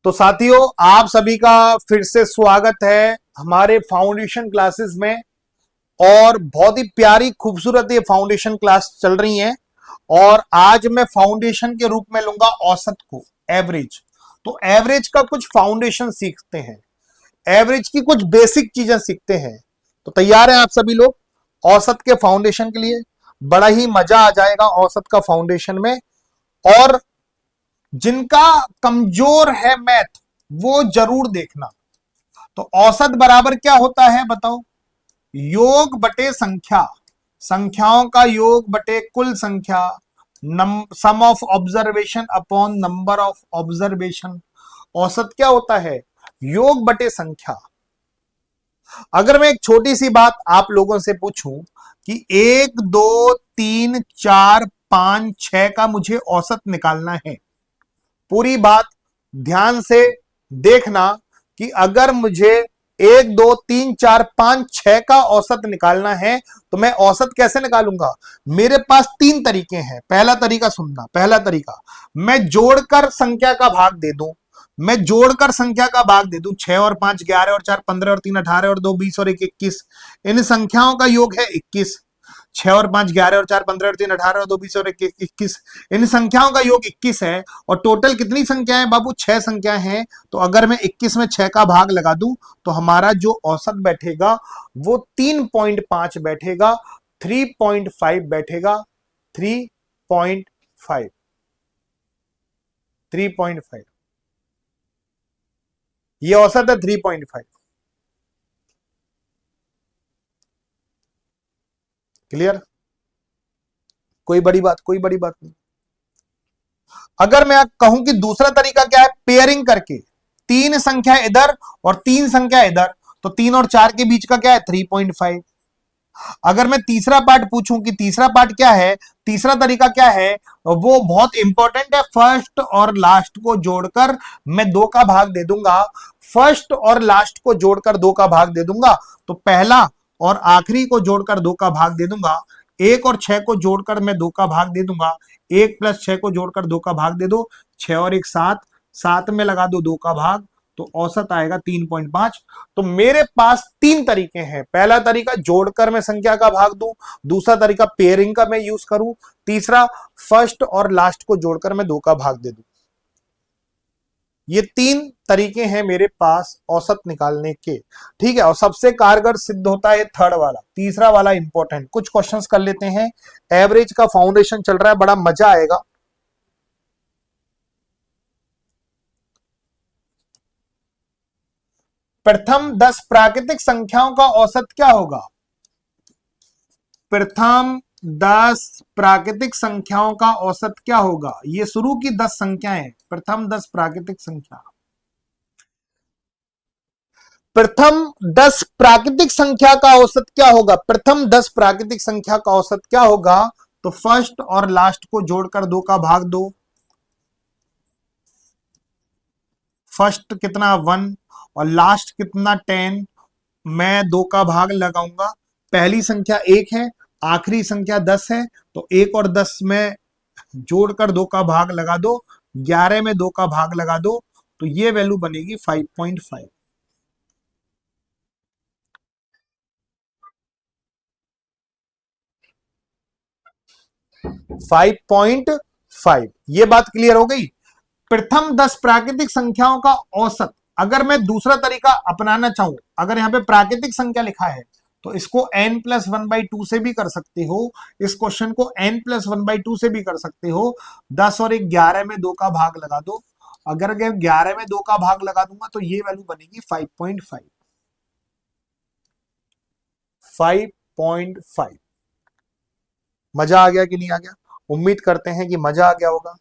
तो साथियों, आप सभी का फिर से स्वागत है हमारे फाउंडेशन क्लासेस में। और बहुत ही प्यारी खूबसूरत ये फाउंडेशन क्लास चल रही है। और आज मैं फाउंडेशन के रूप में लूंगा औसत को, एवरेज। तो एवरेज का कुछ फाउंडेशन सीखते हैं, एवरेज की कुछ बेसिक चीजें सीखते हैं। तो तैयार हैं आप सभी लोग औसत के फाउंडेशन के लिए? बड़ा ही मजा आ जाएगा औसत का फाउंडेशन में। और जिनका कमजोर है मैथ, वो जरूर देखना। तो औसत बराबर क्या होता है बताओ? योग बटे संख्या, संख्याओं का योग बटे कुल संख्या, sum of observation upon number of observation. औसत क्या होता है? योग बटे संख्या। अगर मैं एक छोटी सी बात आप लोगों से पूछूं कि 1 2 3 4 5 6 का मुझे औसत निकालना है, पूरी बात ध्यान से देखना कि अगर मुझे 1 2 3 4 5 6 का औसत निकालना है तो मैं औसत कैसे निकालूंगा? मेरे पास 3 तरीके हैं। पहला तरीका सुनना, पहला तरीका, मैं जोड़कर संख्या का भाग दे दूं। मैं जोड़कर संख्या का भाग दे दूं। 6 और 5 11 और 4 15 और 3 18 और 2 20 और 1 21। इन संख्याओं का योग है 21। 6 और 5 11 और 4 15 और 3 18 और 2 20 और 1 21। इन संख्याओं का योग 21 है। और टोटल कितनी संख्याएं बाबू? 6 संख्याएं हैं। तो अगर मैं 21 में 6 का भाग लगा दूं तो हमारा जो औसत बैठेगा वो 3.5 बैठेगा, 3.5 बैठेगा। 3.5, 3.5 ये औसत है। 3.5 क्लियर? कोई बड़ी बात, कोई बड़ी बात नहीं। अगर मैं कहूं कि दूसरा तरीका क्या है, पेयरिंग करके, 3 संख्या इधर और 3 संख्या इधर, तो 3 और 4 के बीच का क्या है? 3.5। अगर मैं तीसरा पार्ट पूछूं कि तीसरा पार्ट क्या है, तीसरा तरीका क्या है, वो बहुत इंपॉर्टेंट है। फर्स्ट और लास्ट को जोड़कर मैं 2 का भाग दे दूंगा। फर्स्ट और लास्ट को जोड़कर 2 का भाग दे दूंगा। तो पहला और आखिरी को जोड़कर 2 का भाग दे दूंगा। 1 और 6 को जोड़कर मैं 2 का भाग दे दूंगा। 1 प्लस 6 को जोड़कर 2 का भाग दे दो। 6 और 1 7, 7 में लगा दो 2 का भाग, तो औसत आएगा 3.5। तो मेरे पास 3 तरीके हैं। पहला तरीका जोड़कर मैं संख्या का भाग दूं, दूसरा तरीका पेयरिंग का मैं यूज करूं, तीसरा फर्स्ट और लास्ट को जोड़कर मैं 2 का भाग दे दूं। ये 3 तरीके हैं मेरे पास औसत निकालने के। ठीक है, और सबसे कारगर सिद्ध होता है थर्ड वाला, तीसरा वाला इंपॉर्टेंट। कुछ क्वेश्चंस कर लेते हैं। एवरेज का फाउंडेशन चल रहा है, बड़ा मजा आएगा। प्रथम 10 प्राकृतिक संख्याओं का औसत क्या होगा? प्रथम 10 प्राकृतिक संख्याओं का औसत क्या होगा? ये शुरू की 10 संख्याएं, प्रथम 10 प्राकृतिक संख्या। प्रथम 10 प्राकृतिक संख्या का औसत क्या होगा? प्रथम 10 प्राकृतिक संख्या का औसत क्या होगा? तो फर्स्ट और लास्ट को जोड़कर 2 का भाग दो। फर्स्ट कितना 1 और लास्ट कितना 10, मैं 2 का भाग लगाऊंगा। पहली संख्या 1 है, आखिरी संख्या 10 है, तो 1 और 10 में जोड़कर 2 का भाग लगा दो। 11 में 2 का भाग लगा दो, तो ये वैल्यू बनेगी 5.5। 5.5 ये बात क्लियर हो गई। प्रथम 10 प्राकृतिक संख्याओं का औसत, अगर मैं दूसरा तरीका अपनाना चाहूं, अगर यहां पे प्राकृतिक संख्या लिखा है तो इसको n+1/2 से भी कर सकते हो। इस क्वेश्चन को n+1/2 से भी कर सकते हो। 10 और 11 में 2 का भाग लगा दो। अगर 11 में 2 का भाग लगा दूंगा तो ये वैल्यू बनेगी 5.5। 5.5 मजा आ गया कि नहीं आ गया? उम्मीद करते हैं कि मजा आ गया होगा।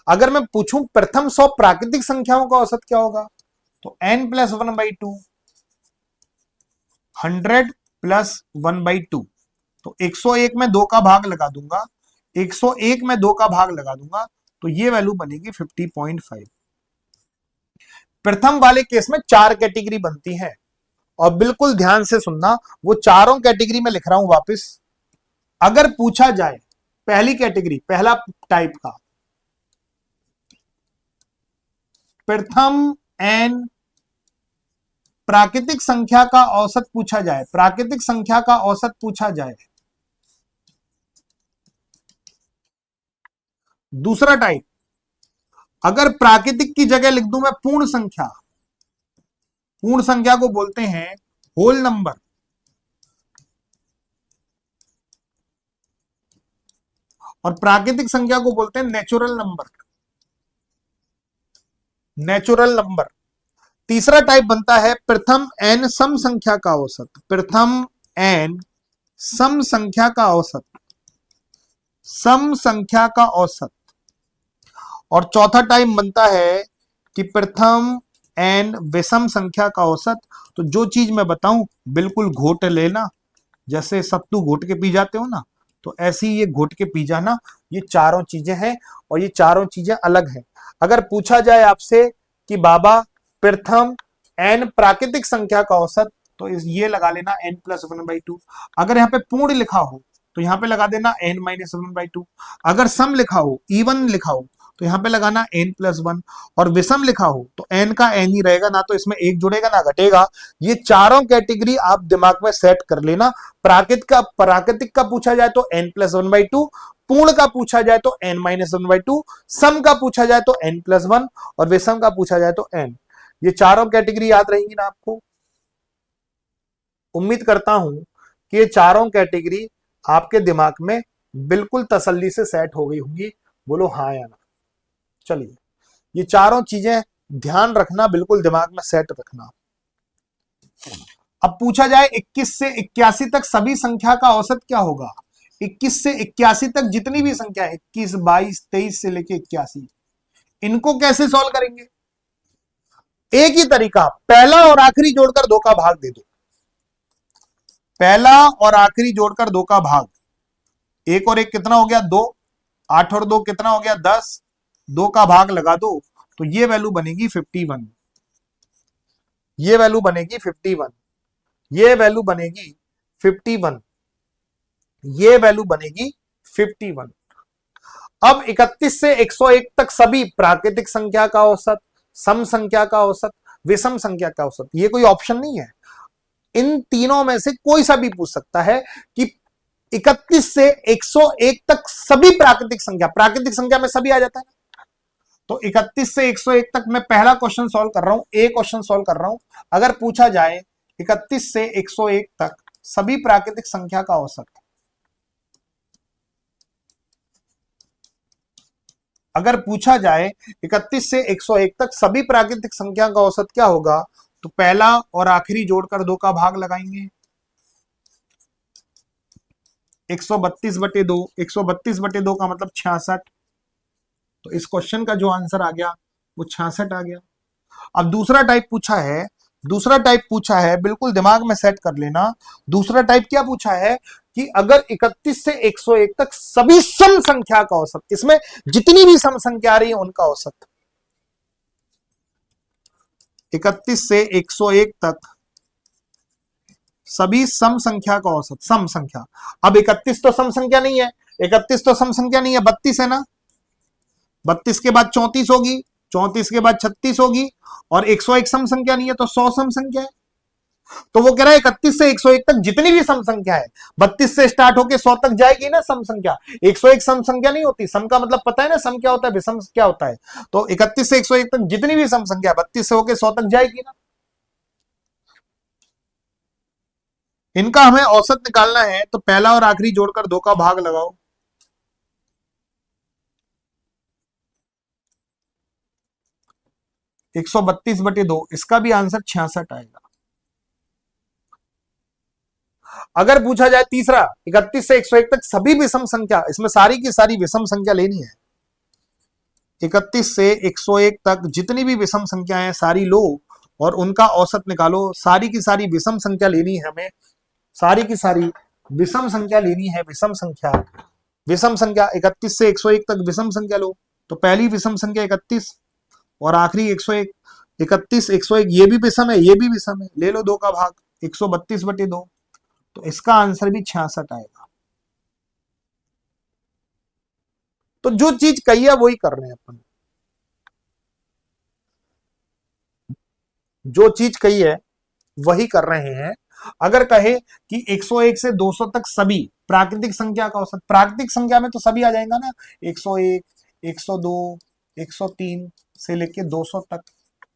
अगर मैं पूछूं प्रथम 100 प्राकृतिक संख्याओं का औसत क्या होगा, तो n+1/2, 100+1/2। तो 101 में 2 का भाग लगा दूंगा। 101 में 2 का भाग लगा दूंगा, तो ये वैल्यू बनेगी 50.5। प्रथम वाले केस में 4 कैटेगरी बनती है, और बिल्कुल ध्यान से सुनना, वो चारों कैटेगरी में लिख रहा हूं वापस। अगर पूछा जाए पहली कैटेगरी, पहला टाइप का, प्रथम n प्राकृतिक संख्या का औसत पूछा जाए, प्राकृतिक संख्या का औसत पूछा जाए। दूसरा टाइप, अगर प्राकृतिक की जगह लिख दूं मैं पूर्ण संख्या, पूर्ण संख्या को बोलते हैं होल नंबर, और प्राकृतिक संख्या को बोलते हैं नेचुरल नंबर, नेचुरल नंबर। तीसरा टाइप बनता है प्रथम n सम संख्या का औसत, प्रथम n सम संख्या का औसत, सम संख्या का औसत। और चौथा टाइप बनता है कि प्रथम n विषम संख्या का औसत। तो जो चीज मैं बताऊं बिल्कुल घोट लेना, जैसे सत्तू घोट के पी जाते हो ना, तो ऐसे ही ये घोट के पी जाना। ये चारों चीजें हैं और ये चारों चीजें अलग हैं। अगर पूछा जाए आपसे कि बाबा प्रथम n प्राकृतिक संख्या का औसत, तो ये लगा लेना n+1/2। अगर यहाँ पे पूर्ण लिखा हो तो यहाँ पे लगा देना n-1/2। अगर सम लिखा हो, इवन लिखा हो, तो यहाँ पे लगाना n+1। और विषम लिखा हो तो n का n ही रहेगा, ना तो इसमें एक जुड़ेगा ना घटेगा। ये चारों कैटेगरी आप दिमाग में सेट कर लेना। प्राकृतिक का पूछा जाए तो n+1/2, पूर्ण का पूछा जाए तो n-1/2, सम का पूछा जाए तो n+1, और विषम का पूछा जाए तो n। ये चारों कैटेगरी याद रहेंगी ना आपको? उम्मीद करता हूं कि ये चारों कैटेगरी आपके दिमाग में बिल्कुल तसल्ली से सेट हो गई होंगी। बोलो हाँ या ना। चलिए, ये चारों चीजें ध्यान रखना, बिल्कुल दिमाग में सेट रखना। अब पूछा जाए 21 से 81 तक सभी संख्या का औसत क्या होगा? 21 से 81 तक जितनी भी संख्या है, 21, 22, 23 से लेके 81, इनको कैसे सॉल्व करेंगे? एक ही तरीका, पहला और आखिरी जोड़कर 2 का भाग दे दो। पहला और आखिरी जोड़कर 2 का भाग, 1 और 1 कितना हो गया? 2। 8 और 2 कितना हो गया? 10। 2 का भाग लगा दो तो ये वैल्यू बनेगी 51, ये वैल्यू बनेगी 51, ये वैल्यू बनेगी 51, ये वैल्यू बनेगी 51। अब 31 से 101 तक सभी प्राकृतिक संख्या का औसत, सम संख्या का औसत, विषम संख्या का औसत, ये कोई ऑप्शन नहीं है। इन तीनों में से कोई सा भी पूछ सकता है कि 31 से 101 तक सभी प्राकृतिक संख्या में सभी आ जाता है। तो 31 से 101 तक मैं पहला क्वेश्चन सॉल्व कर रहा हूं, एक क्वेश्चन सॉल्व कर रहा हूं। अगर पूछा जाए 31 से 101 तक सभी प्राकृतिक संख्या का औसत, अगर पूछा जाए 31 से 101 तक सभी प्राकृतिक संख्या का औसत क्या होगा, तो पहला और आखिरी जोड़कर 2 का भाग लगाएंगे। 132/2, 132/2 का मतलब 66। तो इस क्वेश्चन का जो आंसर आ गया वो 66 आ गया। अब दूसरा टाइप पूछा है, दूसरा टाइप पूछा है, बिल्कुल दिमाग में सेट कर लेना। दूसरा टाइप क्या पूछा है कि अगर 31 से 101 तक सभी सम संख्या का औसत, इसमें जितनी भी सम संख्या आ रही है उनका औसत, 31 से 101 तक सभी सम संख्या का औसत, सम संख्या। अब 31 तो सम संख्या नहीं है, 31 तो सम संख्या नहीं है, 32 है ना। 32 के बाद 34 होगी, 34 के बाद 36 होगी, और 101 सम संख्या नहीं है तो 100 सम संख्या है। तो वो कह रहा है 31 से 101 तक जितनी भी सम संख्या है, 32 से स्टार्ट होकर 100 तक जाएगी ना सम संख्या। 101 सम संख्या नहीं होती, सम का मतलब पता है ना, सम क्या होता है, विषम क्या होता है। तो 31 से 101 तक जितनी भी सम संख्या 32 से होकर 100 तक जाएगी ना। इनका हमें औसत निकालना है, तो पहला और आखिरी जोड़कर 2 का भाग लगाओ। 132/2, इसका भी आंसर 66 आएगा। अगर पूछा जाए तीसरा, 31 से 101 तक सभी विषम संख्या, इसमें सारी की सारी विषम संख्या लेनी है। 31 से 101 तक जितनी भी विषम संख्या है सारी लो और उनका औसत निकालो। सारी की सारी विषम संख्या लेनी है हमें, सारी की सारी विषम संख्या लेनी है, विषम संख्या। विषम संख्या 31 से 101 तक विषम संख्या लो। तो पहली विषम संख्या 31 और आखिरी 101। 31, 101 ये भी विषम है, ये भी विषम है, ले लो 2 का भाग, 132/2। तो इसका आंसर भी 66 आएगा। तो जो चीज कही है वही कर रहे हैं अपन। जो चीज कही है वही कर रहे हैं। अगर कहे कि 101 से 200 तक सभी प्राकृतिक संख्या का औसत, प्राकृतिक संख्या में तो सभी आ जाएगा ना, 101, 102, 103 से लेके 200 तक।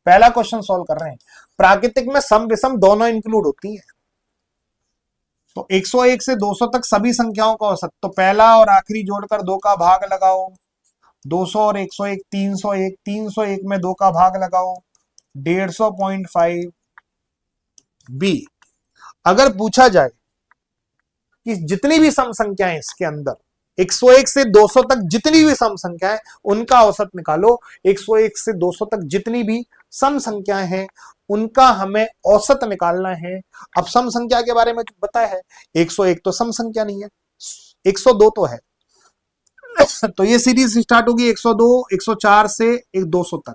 पहला क्वेश्चन सॉल्व कर रहे हैं। प्राकृतिक में सम विषम दोनों इंक्लूड होती है। तो 101 से 200 तक सभी संख्याओं का औसत, तो पहला और आखिरी जोड़कर 2 का भाग लगाओ, 200 और 101, 301, 301 में 2 का भाग लगाओ, 150.5 बी। अगर पूछा जाए कि जितनी भी सम संख्याएं इसके अंदर 101 से 200 तक जितनी भी सम संख्याएं उनका औसत निकालो, 101 से 200 तक जितनी भी सम संख्याएं हैं उनका हमें औसत निकालना है। अब सम संख्या के बारे में पता है, 101 तो सम संख्या नहीं है, 102 तो है। तो ये सीरीज स्टार्ट होगी 102, 104 से 200 तक।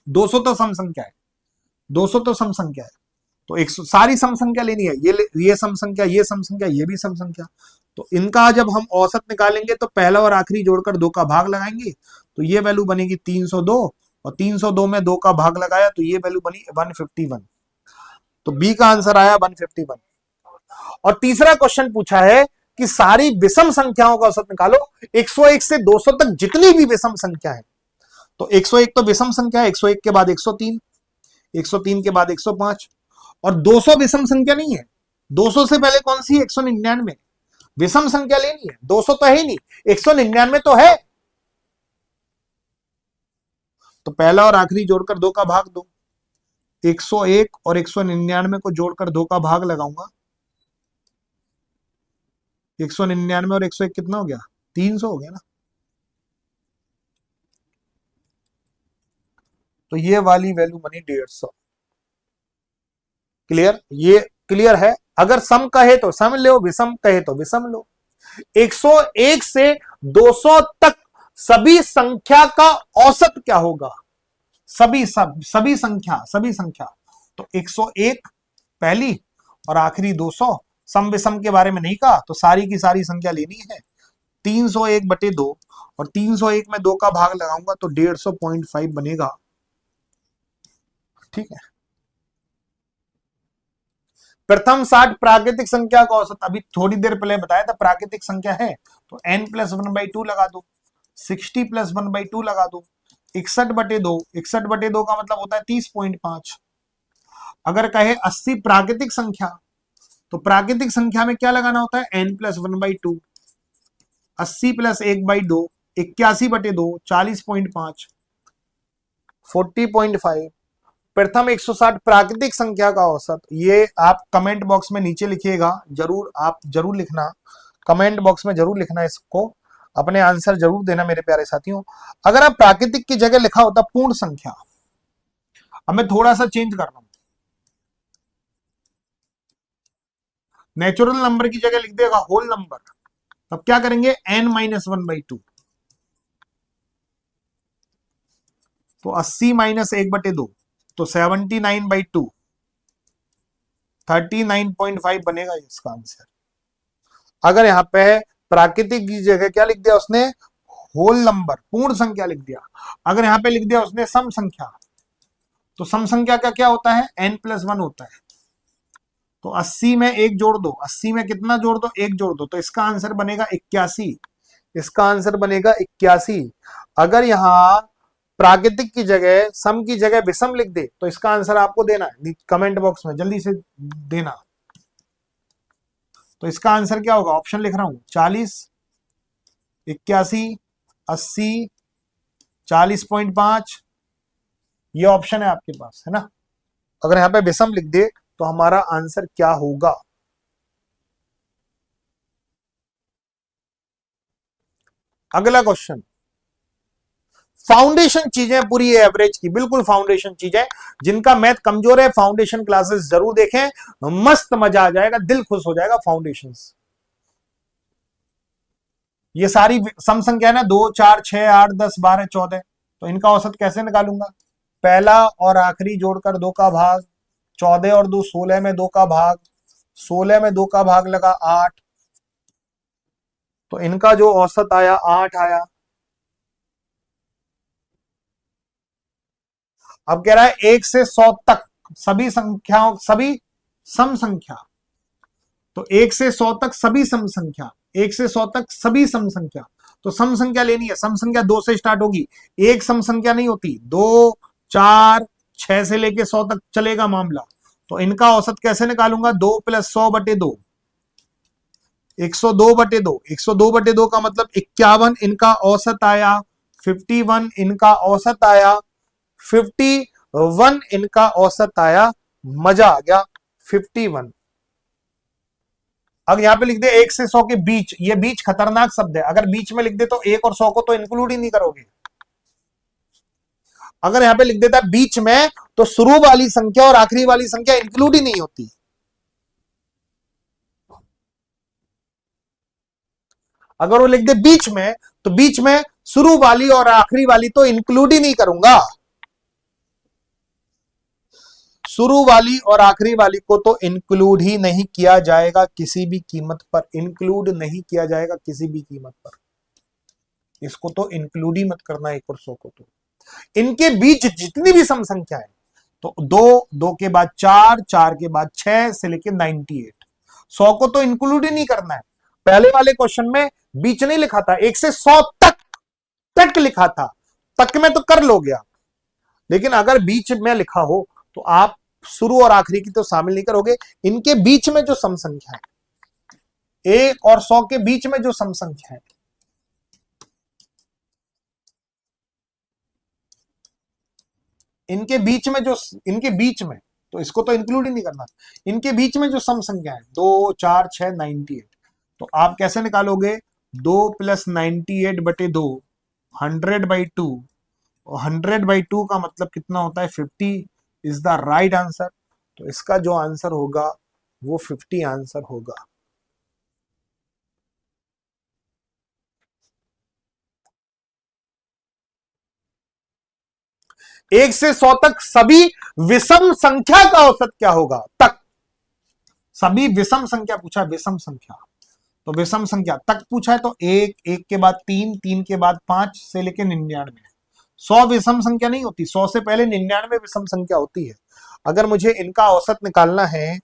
200 तो सम संख्या है, 200 तो सम संख्या है, तो 100 सारी सम संख्या लेनी है, ये सम संख्या, ये सम संख्या, ये भी सम संख्या। तो इनका जब हम औसत निकालेंगे तो पहला और आखिरी जोड़कर 2 का भाग लगाएंगे, तो ये वैल्यू बनेगी 302, और 302 में 2 का भाग लगाया तो ये वैल्यू बनी 151। तो बी का आंसर आया 151। और तीसरा क्वेश्चन पूछा है कि सारी विषम संख्याओं का औसत निकालो, 101 से 200 तक जितनी भी विषम संख्या है। तो 101 तो विषम संख्या है, 101 के बाद 103, 103 के बाद 105, और 200 विषम संख्या नहीं है। 200 से पहले कौन सी है? 199। विषम संख्या लेनी है, 200 तो है ही नहीं, 199 तो है। तो पहला और आखिरी जोड़कर 2 का भाग दो, 101 और 199 को जोड़कर 2 का भाग लगाऊंगा, 199 और 101 कितना हो गया? 300 हो गया ना। तो ये वाली वैल्यू बनी 150। क्लियर? ये क्लियर है। अगर सम कहे तो सम लो, विषम कहे तो विषम लो। 101 से 200 तक सभी संख्या का औसत क्या होगा? सभी संख्या। तो 101 पहली और आखिरी 200। सम विषम के बारे में नहीं कहा, तो सारी की सारी संख्या लेनी है, 301/2, और 301 में 2 का भाग लगाऊंगा तो 150.5 बनेगा। ठीक है। प्रथम 60 प्राकृतिक संख्या का औसत, अभी थोड़ी देर पहले बताया था प्राकृतिक संख्या है, तो n+1/2 लगा दो, 60 + 1/2 लगा दो, 61/2, 61/2 का मतलब होता है 30.5। अगर कहे 80 प्राकृतिक संख्या, तो प्राकृतिक संख्या में क्या लगाना होता है? n+1/2, 80 + 1/2, 81/2, 40.5, 40.5। प्रथम 160 प्राकृतिक संख्या का औसत, ये आप कमेंट बॉक्स में नीचे लिखिएगा, जरूर आप जरूर लिखना, कमेंट बॉक्स में जरूर लिखना, इसको अपने आंसर जरूर देना मेरे प्यारे साथियों। अगर आप प्राकृतिक की जगह लिखा होता पूर्ण संख्या, अब मैं थोड़ा सा चेंज कर रहा हूं, नेचुरल नंबर की जगह लिख देगा होल नंबर, तब क्या करेंगे? n-1/2, तो 80 - 1/2, तो 79/2, 39.5 बनेगा इसका आंसर। अगर यहां पे प्राकृतिक की जगह क्या लिख दिया उसने? होल नंबर, पूर्ण संख्या लिख दिया। अगर यहां पे लिख दिया उसने सम संख्या, तो सम संख्या का क्या होता है? n+1 होता है। तो 80 में 1 जोड़ दो, 80 में कितना जोड़ दो? 1 जोड़ दो, तो इसका आंसर बनेगा 81। इसका आंसर बनेगा 81। अगर यहां प्राकृतिक की जगह सम की जगह विषम लिख दे, तो इसका आंसर आपको देना है कमेंट बॉक्स में, जल्दी से देना। तो इसका आंसर क्या होगा? ऑप्शन लिख रहा हूं, 40, 81, 80, 40.5, ये ऑप्शन है आपके पास, है ना। अगर यहां पे विषम लिख दे तो हमारा आंसर क्या होगा? अगला क्वेश्चन, फाउंडेशन चीजें पूरी एवरेज की, बिल्कुल फाउंडेशन चीजें, जिनका मैथ कमजोर है फाउंडेशन क्लासेस जरूर देखें, मस्त मजा आ जाएगा, दिल खुश हो जाएगा। फाउंडेशंस ये सारी सम संख्या है ना, 2, 4, 6, 8, 10, 12, 14, तो इनका औसत कैसे निकालूंगा? पहला और आखिरी जोड़कर 2 का भाग, 14 और 2 16 में 2 का भाग, 16 में 2 का भाग लगा 8, तो इनका जो औसत आया 8 आया। अब कह रहा है 1 से 100 तक सभी संख्याओं, सभी सम संख्या, तो 1 से 100 तक सभी सम संख्या, 1 से 100 तक सभी सम संख्या, तो सम संख्या लेनी है। सम संख्या 2 से स्टार्ट होगी, एक सम संख्या नहीं होती, 2, 4, 6 से लेके 100 तक चलेगा मामला। तो इनका औसत कैसे निकालूंगा? 2 + 100/2, 102/2, 102/2 का मतलब 51, इनका औसत आया 51, इनका औसत आया 51, इनका औसत आया, मजा आ गया 51। अब यहां पे लिख दे 1 से 100 के बीच, ये बीच खतरनाक शब्द है, अगर बीच में लिख दे तो 1 और 100 को तो इंक्लूड ही नहीं करोगे। अगर यहां पे लिख देता बीच में, तो शुरू वाली संख्या और आखिरी वाली संख्या इंक्लूड ही नहीं होती। अगर वो लिख दे बीच में, तो बीच में शुरू वाली और आखिरी वाली तो इंक्लूड ही नहीं करूंगा। शुरू वाली और आखिरी वाली को तो इंक्लूड ही नहीं किया जाएगा किसी भी कीमत पर, इंक्लूड नहीं किया जाएगा किसी भी कीमत पर। इसको तो इंक्लूड ही मत करना 1 और 100 को। तो इनके बीच जितनी भी सम संख्या है, तो 2, 2 के बाद 4, 4 के बाद 6 से लेके 98, 100 को तो इंक्लूड ही नहीं करना है। पहले वाले क्वेश्चन में बीच नहीं लिखा था, 1 से 100 तक लिखा था, तक में तो कर लो गया, लेकिन अगर बीच में लिखा हो तो आप शुरू और आखिरी की तो शामिल नहीं करोगे। इनके बीच में जो सम संख्या है, 1 और 100 के बीच में जो सम संख्या है, इनके बीच में जो, इनके बीच में, तो इसको तो इंक्लूड ही नहीं करना। इनके बीच में जो सम संख्या है 2, 4, 6, 98, तो आप कैसे निकालोगे? 2 + 98/2, 100/2, 100/2 का मतलब कितना होता है? 50 इज द राइट आंसर। तो इसका जो आंसर होगा वो 50 आंसर होगा। एक से 100 तक सभी विषम संख्या का औसत क्या होगा? तक, सभी विषम संख्या पूछा, विषम संख्या, तो विषम संख्या तक पूछा है, तो 1, 1 के बाद 3, 3 के बाद 5 से लेके 99। 100 विषम संख्या नहीं होती, 100 से पहले 99 विषम संख्या होती है। अगर मुझे इनका औसत निकालना है,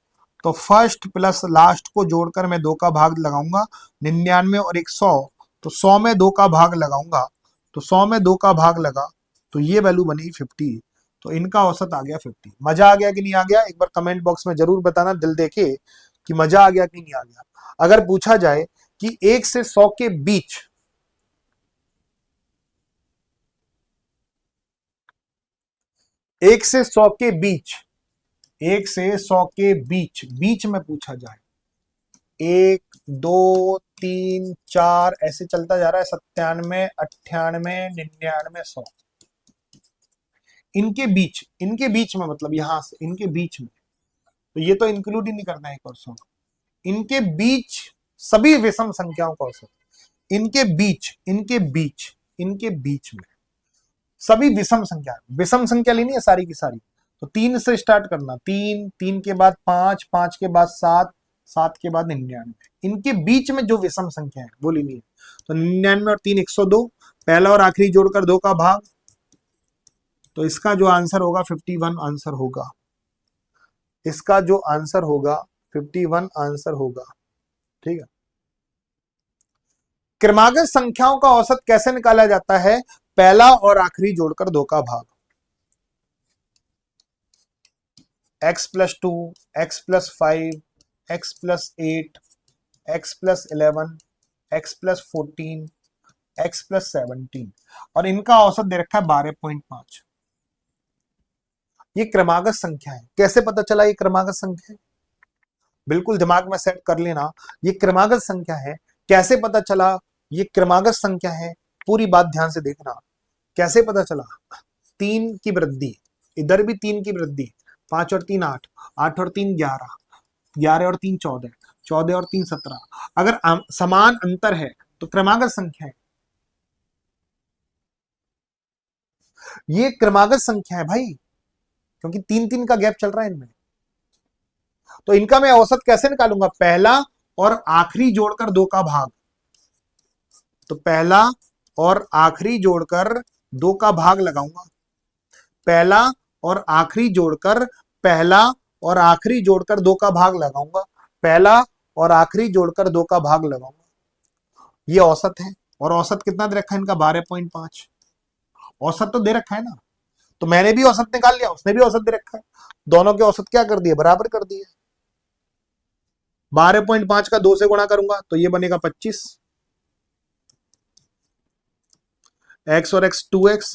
तो फर्स्ट प्लस लास्ट को जोड़कर मैं 2 का भाग लगाऊंगा, 99 और 100, तो 100 में 2 का भाग लगाऊंगा, तो 100 में 2 का भाग लगा, तो ये वैल्यू बनी 50। तो इनका औसत आ गया 50। मजा आ गया कि नहीं आ गया? एक बार कमेंट बॉक्स में जरूर बताना दिल देके कि मजा आ गया कि नहीं आ गया। अगर पूछा जाए कि 1 से 100 के बीच, 1 से 100 के बीच, 1 से 100 के बीच, बीच में पूछा जाए, 1, 2, 3, 4 ऐसे चलता जा रहा है, 97, 98, 99, 100, इनके बीच में मतलब यहां से इनके बीच में, तो ये तो इंक्लूड ही नहीं करना है 1 और 100। इनके बीच सभी विषम संख्याओं का औसत, इनके बीच, इनके बीच में सभी विषम संख्या, विषम संख्या लेनी है सारी की सारी, तो 3 से स्टार्ट करना, 3, 3 के बाद 5, 5 के बाद 7, 7 के बाद 99, इनके बीच में जो विषम संख्या है वो लेनी है। तो 99 और 3 102, पहला और आखिरी जोड़कर 2 का भाग, तो इसका जो आंसर होगा 51 आंसर होगा। इसका जो आंसर होगा 51 आंसर होगा। ठीक है। क्रमागत संख्याओं का औसत कैसे निकाला जाता है? पहला और आखिरी जोड़कर 2 का भाग, x + 2, x + 5, x + 8, x + 11, x + 14, x + 17, और इनका औसत दे रखा है 12.5। ये क्रमागत संख्या है। कैसे पता चला ये क्रमागत संख्या है? बिल्कुल दिमाग में सेट कर लेना, ये क्रमागत संख्या है। कैसे पता चला ये क्रमागत संख्या है? पूरी बात ध्यान से देखना। कैसे पता चला? 3 की वृद्धि, इधर भी 3 की वृद्धि, 5 और 3 8, 8 और 3 11, 11 और 3 14, 14 और 3 17। अगर समान अंतर है तो क्रमागत संख्या है। ये क्रमागत संख्या है भाई, क्योंकि 3 3 का गैप चल रहा है इनमें। तो इनका मैं औसत कैसे निकालूंगा? पहला और आखिरी जोड़कर 2 का भाग, तो पहला और आखिरी जोड़कर 2 का भाग लगाऊंगा। पहला और आखिरी जोड़कर पहला और आखिरी जोड़कर 2 का भाग लगाऊंगा, पहला और आखिरी जोड़कर 2 का भाग लगाऊंगा। ये औसत है, और औसत कितना दे रखा है इनका 12.5। औसत तो दे रखा है ना, तो मैंने भी औसत निकाल लिया, उसने भी औसत दे रखा है, दोनों के औसत क्या कर दिए, बराबर कर दिए। 12.5 का 2 से गुणा करूंगा तो ये बनेगा 25, x और x 2x,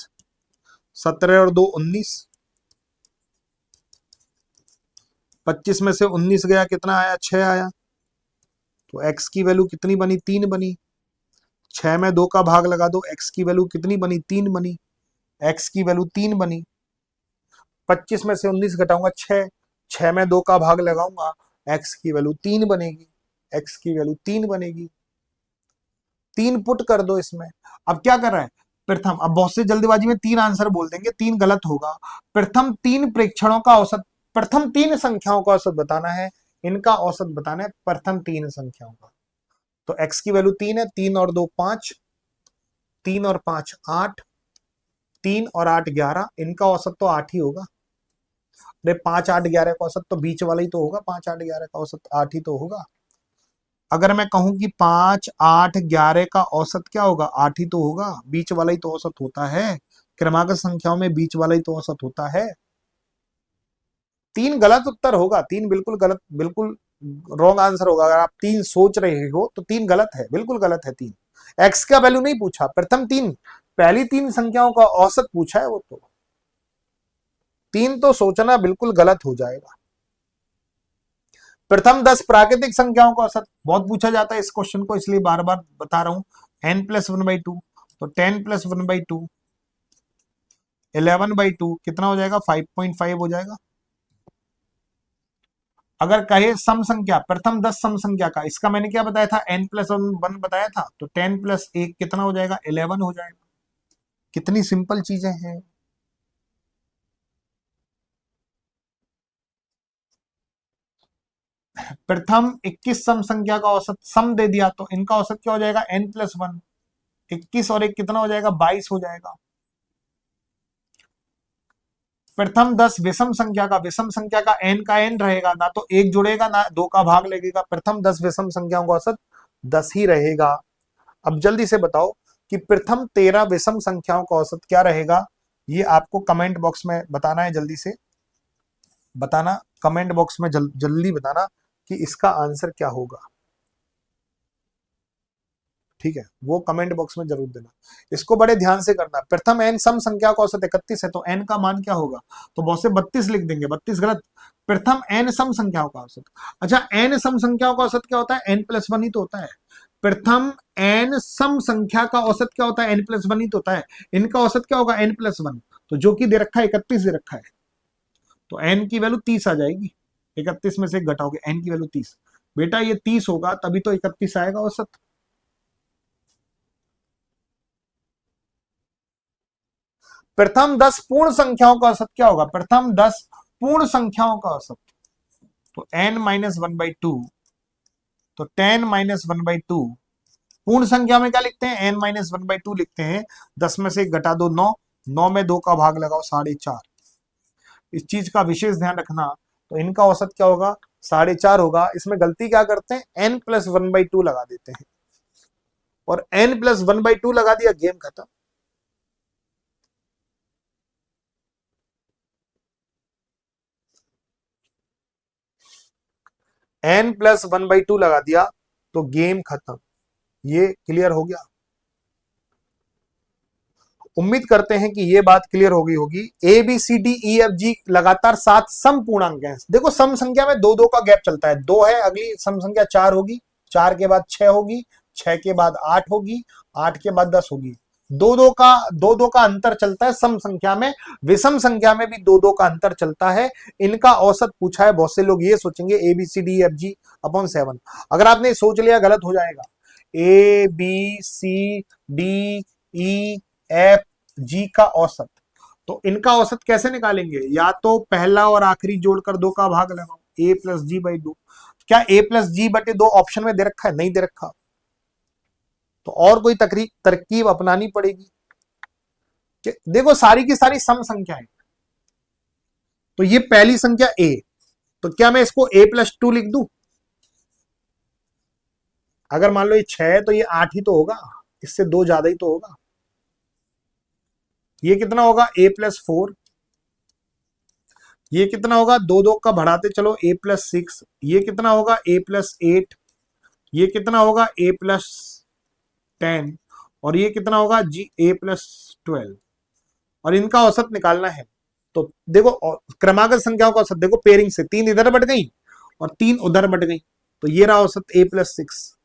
17 और 2 19, 25 में से 19 गया, कितना आया, 6 आया। तो x की वैल्यू कितनी बनी, 3 बनी। 6 में 2 का भाग लगा दो, x की वैल्यू कितनी बनी, 3 बनी। x की वैल्यू 3 बनी। 25 में से 19 घटाऊंगा 6, 6 में 2 का भाग लगाऊंगा, x की वैल्यू 3 बनेगी, x की वैल्यू 3 बनेगी। 3 पुट कर दो इसमें। अब क्या कर रहा है प्रथम, अब बहुत से जल्दीबाजी में 3 आंसर बोल देंगे, 3 गलत होगा। प्रथम 3 प्रेक्षणों का औसत, प्रथम 3 संख्याओं का औसत बताना है, इनका औसत बताना है प्रथम 3 संख्याओं का। तो x की वैल्यू 3 है, 3 और 2 5, 3 और 5 8, 3 और 8 11, इनका औसत तो 8 ही होगा। अरे 5 8 11 का औसत तो बीच वाला ही तो होगा, 5 8 11 का औसत 8 ही तो होगा। अगर मैं कहूं कि 5 8 11 का औसत क्या होगा, 8 ही तो होगा, बीच वाला ही तो औसत होता है। क्रमांक संख्याओं में बीच वाला ही तो औसत होता है। 3 गलत उत्तर होगा, 3 बिल्कुल गलत, बिल्कुल रॉन्ग आंसर होगा। अगर आप 3 सोच रहे हो तो 3 गलत है, बिल्कुल गलत है। 3 एक्स का वैल्यू नहीं पूछा, प्रथम 3, पहली 3 संख्याओं का औसत पूछा है वो तो। 3 तो सोचना बिल्कुल गलत हो जाएगा। प्रथम 10 प्राकृतिक संख्याओं का औसत बहुत पूछा जाता है इस क्वेश्चन को, इसलिए बार बार बता रहा हूं। n+1/2, तो 10+1/2 11/2 कितना हो जाएगा, 5.5 हो जाएगा। अगर कहे सम संख्या, प्रथम 10 सम संख्या का, इसका मैंने क्या बताया था, n+1 बताया था, तो 10+1 कितना हो जाएगा, 11 हो जाएगा। कितनी सिंपल चीजें हैं। प्रथम 21 सम संख्या का औसत सम दे दिया, तो इनका औसत क्या हो जाएगा, n+1। 21 और 1 कितना हो जाएगा, 22 हो जाएगा। प्रथम 10 विषम संख्या का, विषम संख्या का n का n रहेगा, ना तो 1 जुड़ेगा ना 2 का भाग लगेगा। प्रथम 10 विषम संख्याओं का औसत 10 ही रहेगा। अब जल्दी से बताओ कि प्रथम 13 विषम संख्याओं का औसत क्या रहेगा। ये आपको कमेंट बॉक्स में बताना है, जल्दी से बताना, कमेंट बॉक्स में जल्दी बताना कि इसका आंसर क्या होगा। ठीक है, वो कमेंट बॉक्स में जरूर देना। इसको बड़े ध्यान से करना। प्रथम n सम संख्या का औसत 31 है, तो n का मान क्या होगा, तो बहुत से 32 लिख देंगे, 32 गलत। प्रथम n सम संख्याओं का औसत, अच्छा n सम संख्याओं का औसत क्या होता है, n+1 ही तो होता है। प्रथम n सम संख्या का औसत क्या होता है, n+1 ही तो होता है। इनका औसत क्या होगा, n+1, तो जो कि दे रखा है 31 दे रखा है, तो n की वैल्यू 30 आ जाएगी। 31 में से घटाओगे n की वैल्यू 30, बेटा ये 30 होगा तभी तो 31 आएगा औसत। प्रथम 10 पूर्ण संख्याओं का औसत क्या होगा, प्रथम 10 पूर्ण संख्याओं का औसत, तो n-1/2, तो 10-1/2। पूर्ण संख्या में क्या लिखते हैं, n-1/2 लिखते हैं। 10 में से 1 घटा दो 9, 9 में 2 का भाग लगाओ 4.5। इस चीज का विशेष ध्यान रखना। तो इनका औसत क्या होगा, 4.5 होगा। इसमें गलती क्या करते हैं, n+1/2 लगा देते हैं, और n+1/2 लगा दिया, गेम खत्म। n+1/2 लगा दिया तो गेम खत्म। ये क्लियर हो गया। उम्मीद करते हैं कि ये बात क्लियर हो गई होगी। A B C D E F G लगातार 7 सम पूर्णांक हैं। देखो सम संख्या में 2 2 का गैप चलता है, 2 है, अगली सम संख्या 4 होगी, 4 के बाद 6 होगी, 6 के बाद 8 होगी, 8 के बाद 10 होगी। 2 2 का अंतर चलता है सम संख्या में। विषम संख्या में भी 2 2 का अंतर चलता है। इनका औसत पूछा है। बहुत से लोग ये सोचेंगे A B C D F G upon 7। अगर आपने सोच लिया गलत हो जाएगा। A B C D E F G का औसत, तो इनका औसत कैसे निकालेंगे, या तो पहला और आखिरी जोड़कर 2 का भाग लगाओ, a+g/2। क्या a+g/2 ऑप्शन में दे रखा है, नहीं दे रखा, तो और कोई तरकीब अपनानी पड़ेगी। कि देखो सारी की सारी सम संख्याएं, तो ये पहली संख्या ए, तो क्या मैं इसको a+2 लिख दूं? अगर मान लो ये 6 है तो ये 8 ही तो होगा, इससे 2 ज्यादा ही तो होगा। ये कितना होगा? a+4। ये कितना होगा? 2 का बढ़ाते चलो a+6। ये कितना होगा? a+8। ये कितना होगा? a+10। और ये कितना होगा जी? a+12। और इनका औसत निकालना है। तो देखो क्रमागत संख्याओं का औसत देखो, पेयरिंग से 3 इधर बढ़ गई और 3 उधर बढ़ गई, तो ये रहा औसत a+6।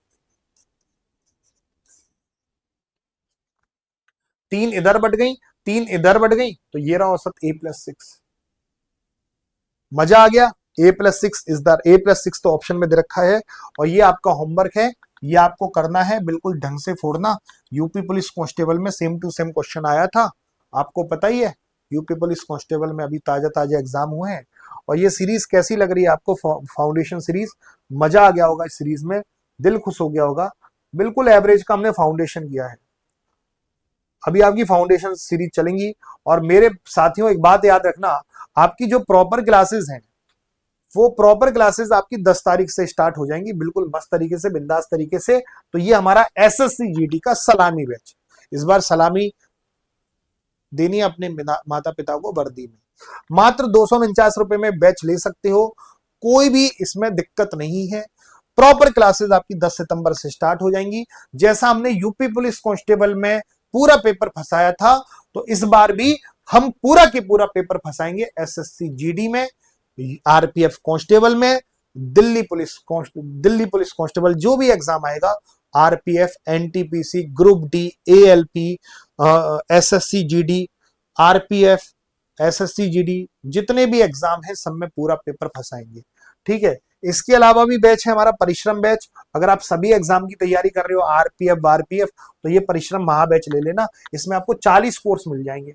3 इधर बढ़ गई, 3 इधर बढ़ गई, तो ये रहा औसत a+6। मजा आ गया? a+6 इज द a+6 तो ऑप्शन में दे रखा है। और ये आपका होमवर्क है, ये आपको करना है, बिल्कुल ढंग से फोड़ना। यूपी पुलिस कांस्टेबल में सेम टू सेम क्वेश्चन आया था, आपको पता ही है। यूपी पुलिस कांस्टेबल में अभी ताजा ताजा एग्जाम हुए हैं। और ये सीरीज कैसी लग रही है आपको? फाउंडेशन सीरीज, मजा आ गया होगा इस सीरीज में, दिल खुश हो गया होगा। बिल्कुल एवरेज का हमने फाउंडेशन किया है। अभी आपकी फाउंडेशन सीरीज चलेंगी। और मेरे साथियों एक बात याद रखना, आपकी जो प्रॉपर क्लासेस हैं, वो प्रॉपर क्लासेस आपकी 10 तारीख से स्टार्ट हो जाएंगी, बिल्कुल मस्त तरीके से, बिंदास तरीके से। तो ये हमारा एसएससी जीडी का सलामी बैच, इस बार सलामी देनी है अपने माता पिता को वर्दी में। मात्र 249 रुपए में बैच ले सकते हो, कोई भी इसमें दिक्कत नहीं है। प्रॉपर क्लासेस आपकी 10 सितंबर से स्टार्ट हो जाएंगी। जैसा हमने यूपी पुलिस कांस्टेबल में पूरा पेपर फंसाया था, तो इस बार भी हम पूरा के पूरा पेपर फंसाएंगे एसएससी जीडी में, आरपीएफ कांस्टेबल में, दिल्ली पुलिस कांस्टेबल जो भी एग्जाम आएगा, RPF, NTPC, group D, ALP, SSC GD, RPF, SSC GD, जितने भी एग्जाम है सब में पूरा पेपर फंसाएंगे। ठीक है। इसके अलावा भी बैच है हमारा परिश्रम बैच। अगर आप सभी एग्जाम की तैयारी कर रहे हो, आरपीएफ, तो ये परिश्रम महाबैच ले लेना। इसमें आपको 40 कोर्स मिल जाएंगे।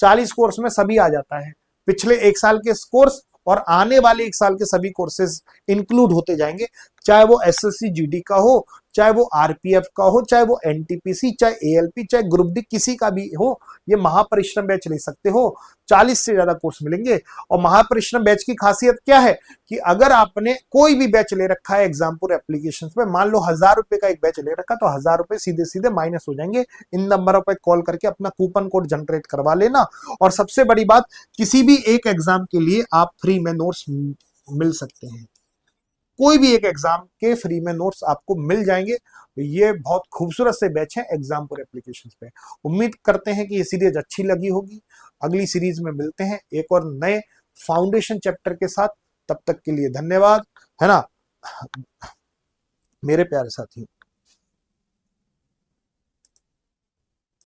40 कोर्स में सभी आ जाता है, पिछले 1 साल के कोर्स और आने वाले 1 साल के सभी कोर्सेज इंक्लूड होते जाएंगे, चाहे वो एसएससी जीडी का हो, चाहे वो आरपीएफ का हो, चाहे वो एनटीपीसी, चाहे एएलपी, चाहे ग्रुप डी, किसी का भी हो, ये महापरिश्रम बैच ले सकते हो। 40 से ज्यादा कोर्स मिलेंगे। और महापरिश्रम बैच की खासियत क्या है कि अगर आपने कोई भी बैच ले रखा है एग्जामपुर एप्लीकेशन पे, मान लो 1000 रुपए का एक बैच ले रखा, तो 1000 रुपए सीधे सीधे माइनस हो जाएंगे। इन नंबरों पर कॉल करके अपना कूपन कोड जनरेट करवा लेना। और सबसे बड़ी बात, किसी भी एक एग्जाम के लिए आप फ्री में नोट्स मिल सकते हैं, कोई भी एक एग्जाम के फ्री में नोट्स आपको मिल जाएंगे। ये बहुत खूबसूरत से बैच है एग्जामपुर एप्लीकेशंस पे। उम्मीद करते हैं कि ये सीरीज अच्छी लगी होगी। अगली सीरीज में मिलते हैं एक और नए फाउंडेशन चैप्टर के साथ। तब तक के लिए धन्यवाद, है ना मेरे प्यारे साथियों।